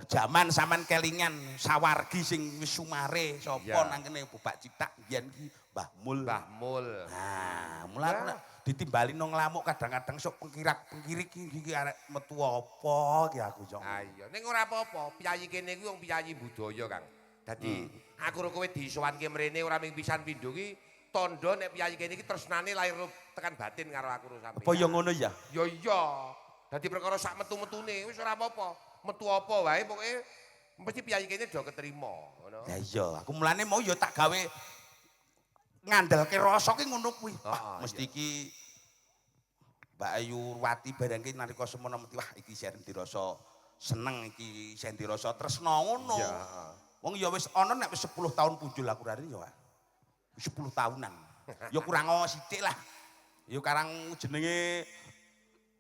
Jaman sampean kelingan sawargi sing wis sumare sapa nang kene Bubak Cithak biyen ki Mbah Mul. Mbah Mul. Nah, mula aku nek ditimbali nang lamuk kadang-kadang sok pengkirak-pengkirik iki arek metu apa ki aku sok. Ah iya, ning ora apa-apa, piyayi kene kuwi wong piyayi budaya, Kang. Dadi aku karo kowe disowanke mrene ora ming pisan pindho ki tandha nek piyayi kene iki tresnane lahir tekan batin karo aku sampeyan. Apa ya ngono ya? Ya iya. Dadi perkara sak metu-metune wis ora apa-apa. Metu apa wae pokoke mesti piyayi kene do ketrima, ngono. Ya iya, aku mulane mau ya tak gawe ngandelke rasa ki ngono kuwi. Mesti iki Mbak Ayu Wati barang ki nalika semono mesti wah iki sen dirasa seneng iki sen dirasa tresna ngono. Iya, Wong ya wis ana nek wis 10 tahun punjul aku rene ya. Wis 10 tahunan. Ya kurang sithik lah. Ya karang jenenge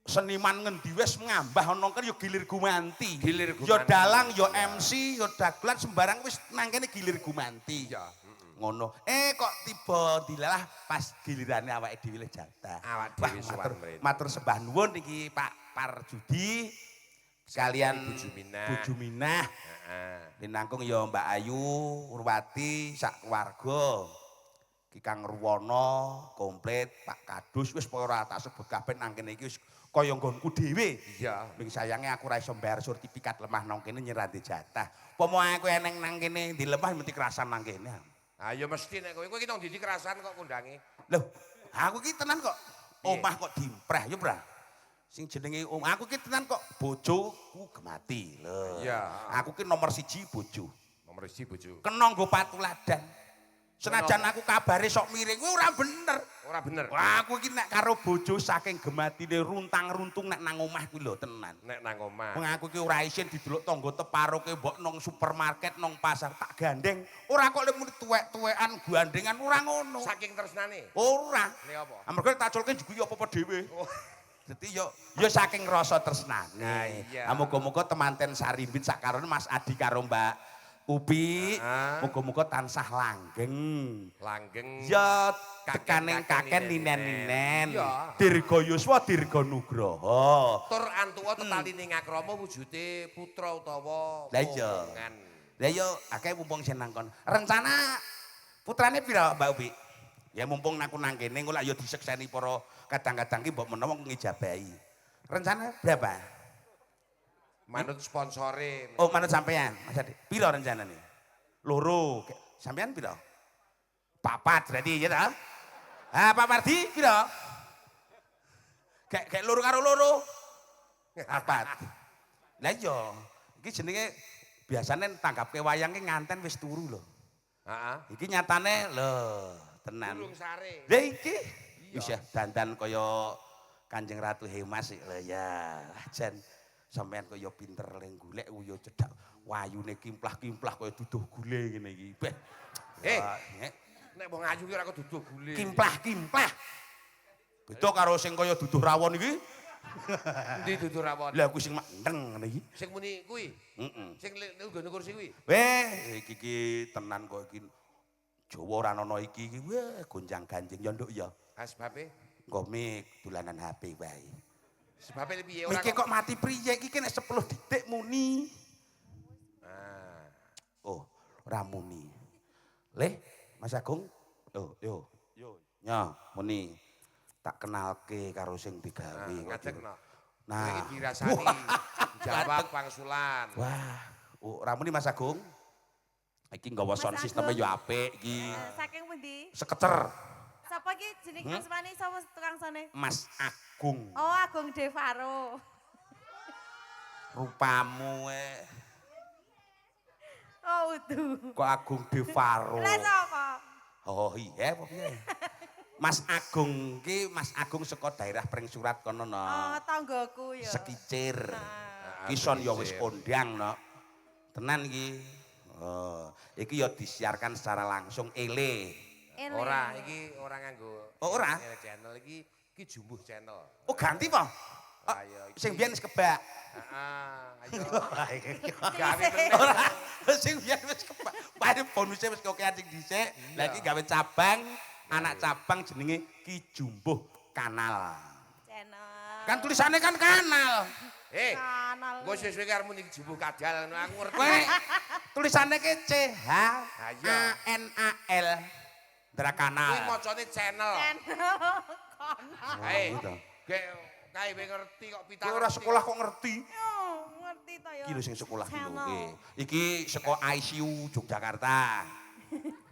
seniman ngendi wis ngambah ana kan ya gilir gumanti. Gilir gumanti. Ya dalang ya MC ya dagelan sembarang wis nang kene gilir gumanti. Iya. Ngono. Kok tiba dilalah pas gilirane awake dhewe le jatah. Awak dhewe sowan mrene. Matur sembah nuwun iki Pak Parjudi sekalian Bojo Minah. Heeh. Pinangkung ya Mbak Ayu, Urwati, sak keluarga. Ki Kang Ruwono, komplit, Pak Kadus wis ora tak sebut kabeh nang kene iki wis kaya nggonku dhewe. Iya. Ming sayange aku ora iso mbayar sertifikat lemah nang kene nyerati jatah. Pomo aku eneng nang kene di lemah mesti kerasan nang kene. Ah ya mesti nek kowe ki nang ndi kerasan kok kondange. Loh, aku ki tenan kok omah kok dimpreh ya, Bra. Sing jenenge aku ki tenan kok bojoku gemati. Lho. Iya. Aku ki nomor 1 bojo. Nomor 1 bojo. Kena nggo patuladan. Senajan aku kabare sok miring kuwi ora bener. Ora bener. Wah, aku iki nek karo bojo saking gematine runtang-runtung nek nang omah kuwi lho tenan. Nek nang omah. Wong aku ki ora isin didelok tangga teparuke mbok nang supermarket nang pasar tak gandeng. Ora kok lek muni tuwek-tuwekan gandengan ora ngono. Saking tresnane. Ora. Lha apa? Amarga tak culke juga apa-apa dhewe. Oh. Dadi yo saking rasa tresnane. Nah, iya. Muga-muga temanten sarimbit sakarone Mas Adi karo Mbak Upi, muga-muga tansah langgeng. Langgeng. Ya tekaning kaken ninen-ninen. Dirga Yuswa Dirga Nugroho. Tur antuwa tetaline ngakrama wujude putra utawa Lah iya. pomongan. Lah iya akeh mumpung senang kon. Rencana putrane pira Mbak Upi? Ya mumpung aku nang kene engko lak ya disekseni para kadang-kadang ki mbok menawa ngijabahi. Rencana berapa? Manut sponsore. Oh, manut sampean. Mas Adi, pira rencanane? Loro. Sampean pira? Papat berarti ya ta? Ah, Pak Mardi pira? Kayak loro karo loro. Papat. Lah iya, iki jenenge biasane tanggapke wayang ki nganten wis turu lho. Heeh. Iki nyatane lho, tenan. Durung sare. Lah iki wis ya dandan kaya Kanjeng Ratu Hemas lho ya. Jan sampean kaya pinter leng golek ya cedhak wayune kimplah-kimplah kaya duduh gule ngene iki. Beh. Nek wong ayu ki ora kok duduh gule. Kimplah-kimplah. Beda karo sing kaya duduh rawon iki. Endi duduh rawon? Lah kuwi sing mandeng ngene iki. Sing muni kuwi. Heeh. Sing nggone kursi kuwi. Weh, iki tenan kok iki Jawa ora ana iki weh gonjang-ganjing ya nduk ya. Ah sebabe? Engko mik dolanan HP wae. Sebabe piye ora Mikir kok mati priye iki nek 10 detik muni. Ah. Oh, ora muni. Leh, Mas Agung. Yo. Nya, muni. Tak kenalke karo sing digawe. Ngajeng no. Nah, iki dirasani jawab pangsulan. Wah, ora muni Mas Agung. Iki nggawa sound sistemnya yo apik iki. Saking pundi? Sekecer. Sapa iki jeneng asmane sapa tukang sone? Mas Agung. Oh, Agung Devaro. Rupamu Oh, utuh. kok Agung Devaro. Lah sapa? Oh iya apa piye? Mas Agung ki Mas Agung saka daerah Pringsurat kono no. Oh, tanggoku ya. Sekicir. Kison ya wis kondang no. Tenan iki. Oh, iki ya disiarkan secara langsung ele. Ora, iki ora nganggo. Oh, ora? Channel iki Jumbuh channel. Oh ganti po? Ayo. Sing biyen wis kebak. Heeh, ayo. Gawe Gawe meneh. ora. Sing biyen wis kebak. Pare bonuse wis kokean sing dhisik. Lah iki gawe cabang, anak cabang jenenge Ki Jumbuh Kanal. Channel. Kan tulisannya kan kanal. Kanal. Engko sesuk iki arep niki jubuh kadal aku ngerti. Kowe tulisannya ke C H iya. A N A L. Dra Kuwi kanal. macane channel. Channel kanal. Hei, gitu. kae kowe ngerti kok pita. Kowe ora sekolah kok ngerti. Yo, ngerti to ya. Iki lho sing sekolah iki lho Channel. nggih. Iki saka ICU Yogyakarta.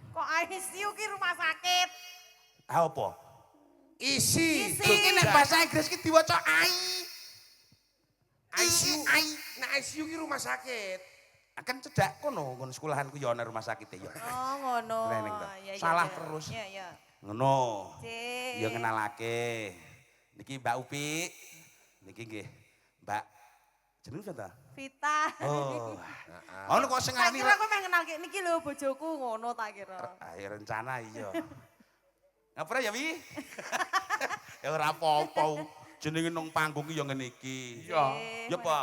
Kok ICU ki rumah sakit. Ah apa? Isi. Iki nek bahasa Inggris ki diwaca I. ICU. I. Nah ICU ki rumah sakit. Akan cedak kono ngono sekolahanku ya ana rumah sakit ya. Oh, ngono. Reneng to. Ya, ya, Salah ya. terus. Iya, iya. Ngono. Cek. Ya kenalake. Niki Mbak Upi. Niki nggih Mbak jeneng sapa? Vita. Oh. Ono kok sing Tak ngarani kira aku pengen kenal niki lho bojoku ngono tak kira. rencana iya. Ngapura ya Wi? Ya ora apa-apa. Jenenge nang panggung ki ya ngene iki. Iya. Ya apa?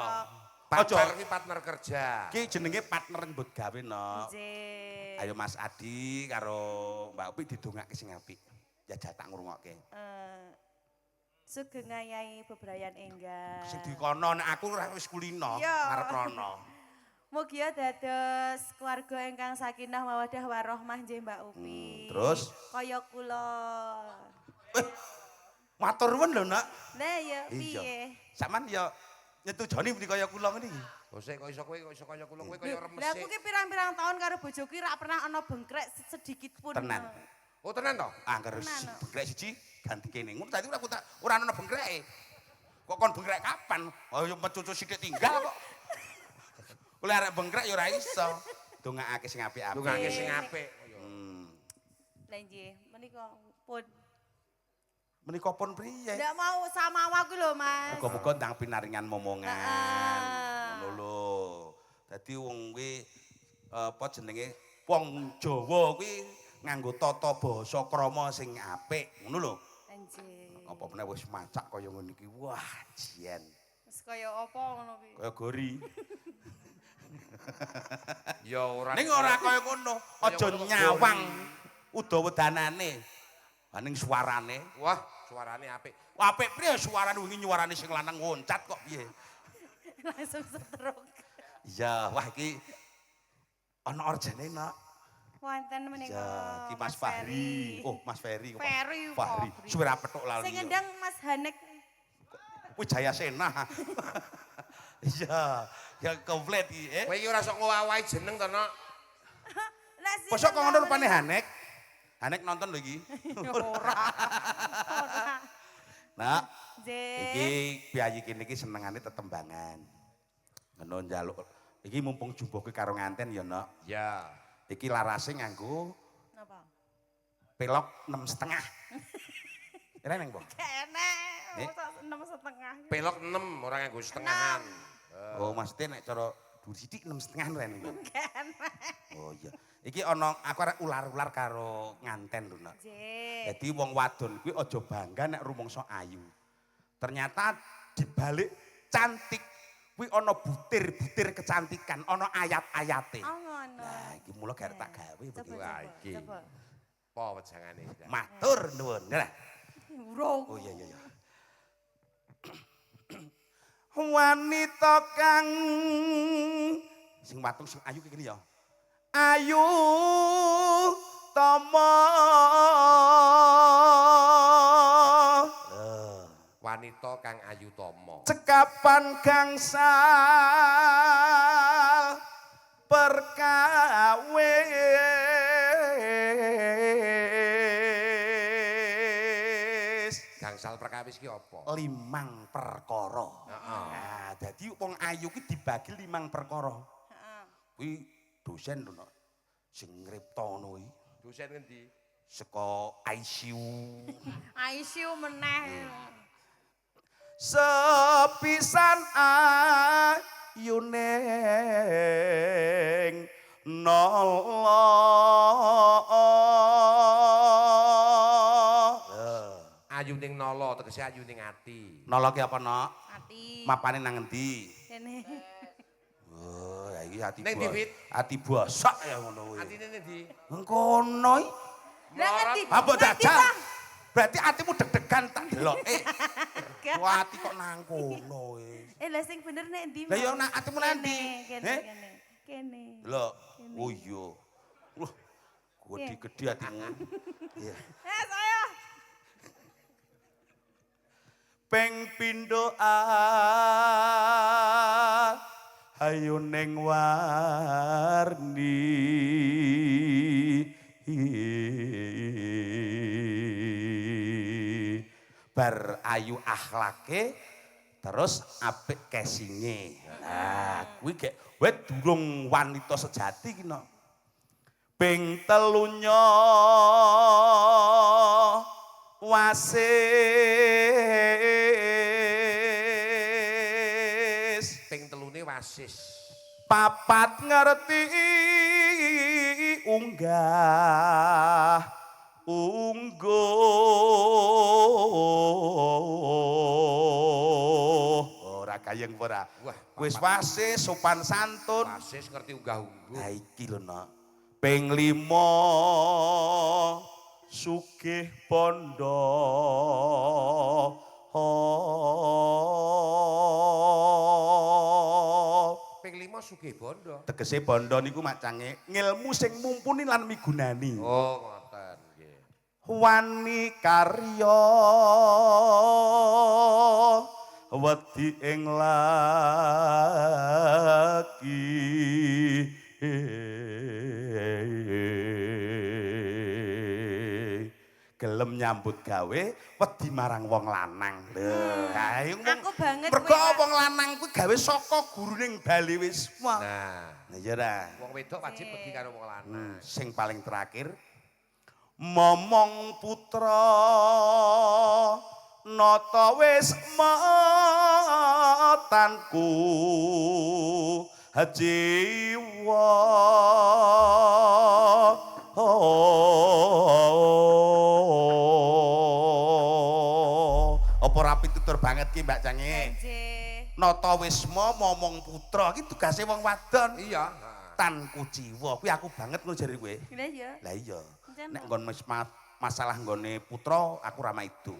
Partner ki partner kerja. Ki jenenge partner mbut gawe no. Cek. Ayo Mas Adi karo Mbak Upi didongake sing apik. Ya tak ngrungokke. Sugeng ngayahi bebrayan enggak. Sing dikono nek aku ora wis kulino Iya. ngarep rono. Mugi dados keluarga ingkang sakinah mawaddah warahmah nggih Mbak Upi. Terus? Kaya kula. Matur nuwun lho, Nak. Lah ya Iya. piye? Sampeyan ya nyetujoni mriki kaya kula ngene iki. Bose kok iso kaya kula kowe kaya remes. Lah aku ki pirang-pirang tahun karo bojoku ra pernah ana bengkrek sedikit pun. Tenan. Oh tenan to? Angger Tenan, no. bengkrek siji ganti kene. Ngono dadi aku tak ora ana bengkreke. Kok kon bengkrek kapan? Oh yo mecucu sithik tinggal kok. Oleh arek bengkrek ya ora iso. Dongakake sing apik-apik. Dongake sing apik. Lah nggih, menika pun Menika pun priye? ndak mau sama aku lho, Mas. Muga-muga ndang pinaringan momongan. Heeh. Ngono lho. Dadi wong kuwi apa jenenge wong Jawa kuwi nganggo tata basa krama sing apik. Ngono lho. Anjir. Apa meneh wis macak kaya ngene iki. Wah, jian. Wis kaya apa ngono kuwi? Kaya gori. Ya ora. Ning ora kaya ngono. Aja nyawang udawedanane. Aning suarane. Wah, suarane apik. Apik priye suarane wingi nyuarane sing lanang ngoncat kok piye? Langsung stroke. Iya, wah iki ana orjane, Nak. Wonten menika. Ya, iki Mas Fahri. Oh, Mas Ferry. Ferry, Fahri. Fahri. Suara petuk lali. Sing ngendang Mas Hanek. Kuwi Jaya Sena. Iya, ya komplit iki, Kowe iki ora sok ngowahi jeneng to, Nok. Lah sing Bosok kok ngono ngendang rupane menika- Hanek. Hanek nonton lho iki. Ora. Ora. Nak, Nggih. iki piyayi kene iki senengane tetembangan. Ngono njaluk. Iki mumpung jumbuhke karo nganten ya, Nak. Ya. Iki larase nganggo Napa? pelok 6,5. Reneng, Po. Kenek. Eh? Mosok 6,5. Pelok 6 ora nganggo setengahan. Oh, maksudnya nek cara dhuwur sithik 6,5 reneng. Kenek. Oh iya. Iki ana aku arek ular-ular karo nganten lho, Nak. Nggih. Jadi wong wadon kuwi aja bangga nek rumangsa ayu. Ternyata dibalik cantik kuwi ana butir-butir kecantikan, ana ayat-ayate. Oh ngono. Nah, iki mula garek tak gawe Coba, begitu. Wah, coba, iki. coba. Po wejangane. Matur nuwun. Nah. Urung. Oh iya iya iya. Wanita kang sing watung sing ayu ki kene ya. Ayu tama. Wanita kang ayu tama. Cekapan gangsal perkawis. Gangsal perkawis ki apa? 5 perkara. Heeh. Nah, dadi wong ayu ki dibagi 5 perkara. Heeh. Kuwi dosen lho, Nak. Sing ngripta ngono kuwi. Dosen ngendi? Saka ICU. ICU meneh. Sepisan ayune nala. Ayu ning nala tegese ayu ning ati. Nala ki apa, Nak? Ati. Mapane nang endi? Kene. Oh, ya iki ati Ning ndi, Fit? ati bosak ya ngono kuwi. Atine ndi? Engkono iki. Lah ngerti. Apa ngerti, dajal? Bang? Berarti atimu deg-degan tak deloke. Wah, ati kok nang kono wis. Lah sing bener nek ndi? Lah ya nak atimu nang ndi? Kene. Lho, oh iya. Wah, gede atimu. Iya. Saya. Ping pindho ayo ning warni bar ayu akhlake terus apik casinge. Nah, kuwi gek wae durung wanita sejati ki no. Ping telunya wasis. Ping telune wasis. Papat ngerti unggah ora kayeng ora. Wah, wis wasis sopan santun. Wasis ngerti unggah-ungguh. Ha iki lho no. Ping 5 sugih bondo. Ping 5 sugih bondo. Tegese bondo niku macange ngilmu sing mumpuni lan migunani. Oh, ngoten nggih. Wani karya wedi ing laki. Gelem nyambut gawe wedi marang wong lanang. Lho, ae Aku banget mergo kuwi, wong lanang kuwi gawe saka guruning bali wis. Nah, iya ra. wong wedok wajib pergi karo wong lanang. Sing paling terakhir momong putra nata wis matanku jiwa apa rapi tutur banget ki Mbak Cange. Nggih. Nata wisma momong putra iki tugase wong wadon. Iya. Tanku jiwa kuwi aku banget ngono jare kowe. Lah iya. Lah iya. Encen Nek nggon masalah nggone putra aku ra maido.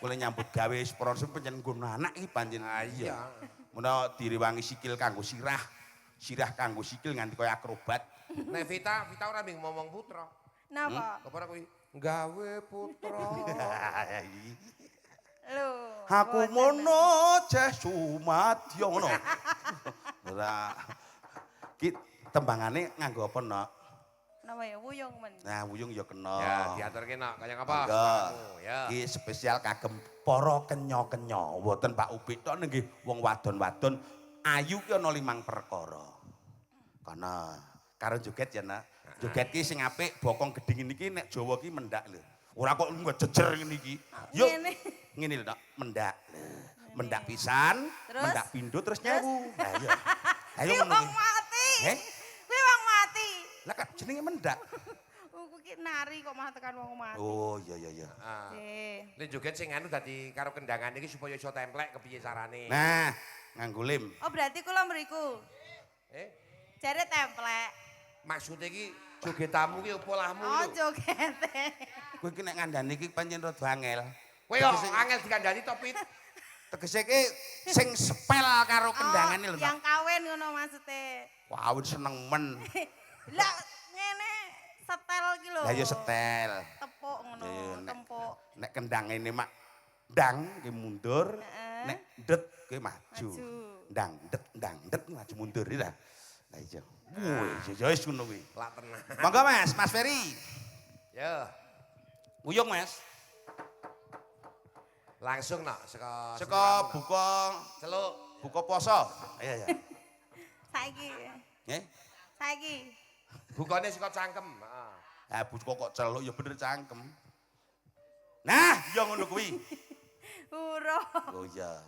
Kowe nyambut gawe sponsor pancen nggon anak iki pancen. Iya. Muna direwangi sikil kanggo sirah. Sirah kanggo sikil nganti kaya akrobat. Nek Vita ora ming ngomong putra. Napa? Apa kuwi? Gawe putra. Lho. Aku boten. mono ceh sumadya ngono. Ora. Ki tembangane nganggo apa, Nok? Napa ya wuyung men. Nah, wuyung ya kena. Ya, diaturke nak kaya apa? Monggo. Ya. Iki spesial kagem para kenya-kenya. Mboten Pak Upik tok nggih wong wadon-wadon ayu ki ana 5 perkara. Kana karo joget ya, Nak. Joget ki sing apik bokong gedhing niki nek Jawa ki mendak lho. Ora kok jejer ngene iki. Yo. Ngene. Ngene lho, Nak, mendak. Mendak pisan, Terus? mendak pindho terus nyewu. Ha iya. Ayo Kuwi ngono wong iki. mati. Eh? Kuwi wong mati. Lah kan jenenge mendak. Kuwi ki nari kok malah tekan wong mati. Oh, iya iya iya. Ah. Nggih. Nek joget sing anu dadi karo kendangan iki supaya iso templek kepiye carane. Nah, nganggo lem. Oh berarti kula mriku. Eh, Jare templek. maksud iki jogetanmu ki opo lahmu Oh lho. jogete. Kowe iki nek ngandani iki pancen rada angel. Kowe yo angel dikandani to Pit. Tegese iki sing sepel karo kendangane lho, Pak. Yang kawin ngono maksudnya. Wah, wis seneng men. Lah ngene setel ki lho. Lah ya setel. Tepuk ngono, Iya, nek- tempuk. Nek kendang ini mak ndang ki mundur, Heeh. nek ndet ki maju. Maju. Ndang ndet maju mundur iki lah. Lah iya. Wis ya wis ngono kuwi. Lah tenang. Monggo Mas, Mas Ferry. Ya, Uyung Mas. langsung nak saka Saka buka celuk. buka poso. Iya ya. Saiki. Nggih. Saiki. Bukane saka cangkem. Heeh. Ah buka kok celuk ya bener cangkem. Nah, ya ngono kuwi. Uro. Oh iya.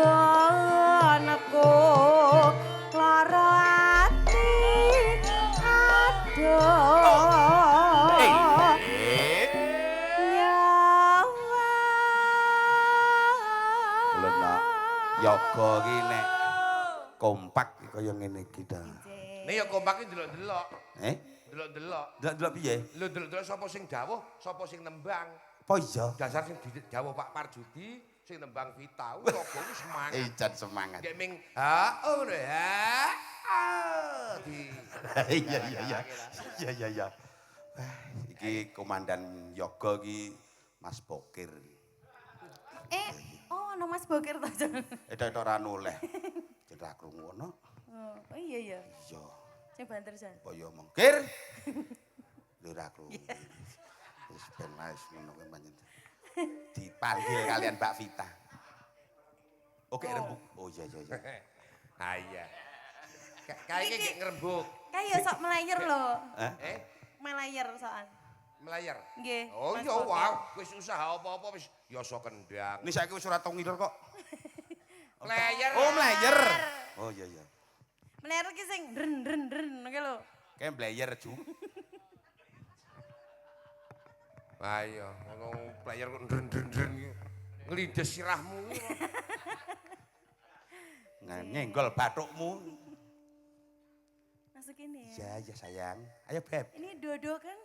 anakku lara ati aduh nyawa Lena yoga ki nek kompak kaya ngene iki ta. Nek ya kompak iki delok-delok. Delok-delok. Delok piye? Lho delok-delok sapa sing dawuh, sapa sing nembang. Apa iya? Dasar sing dawuh Pak Parjudi, sing nembang Vita, logo ku semangat. Ijan semangat. Kayak ming ha ngono ya. Di. Iya. Iki komandan yoga iki Mas Bokir. Oh, ono Mas Bokir to. Etok ora noleh. Cedak krungu ngono. Oh iya. Iya. Sing banter jan. Apa ya mengkir? Lho ora krungu. Wis ben wis ngono kuwi pancen. Dipanggil kalian Mbak Vita. Oke rembug. Oh iya. Ha iya. Kayak iki ngrembug. Kayak sok melayar lho. Melayar sokan. Melayar. Nggih. Oh Mas iya Bokir. wow, wis usaha apa-apa wis yasa kendang. Ini saiki wis ora tau ngiler kok. Melayar. Oh melayer. Oh iya. Melayar ki sing dren ngono lho. Kayak melayer ju. Ayo, ngono player kok ndren iki. Nglindes sirahmu iki. Nyenggol bathukmu. Masuk ini ya. Iya sayang. Ayo Beb. Ini Dodo kan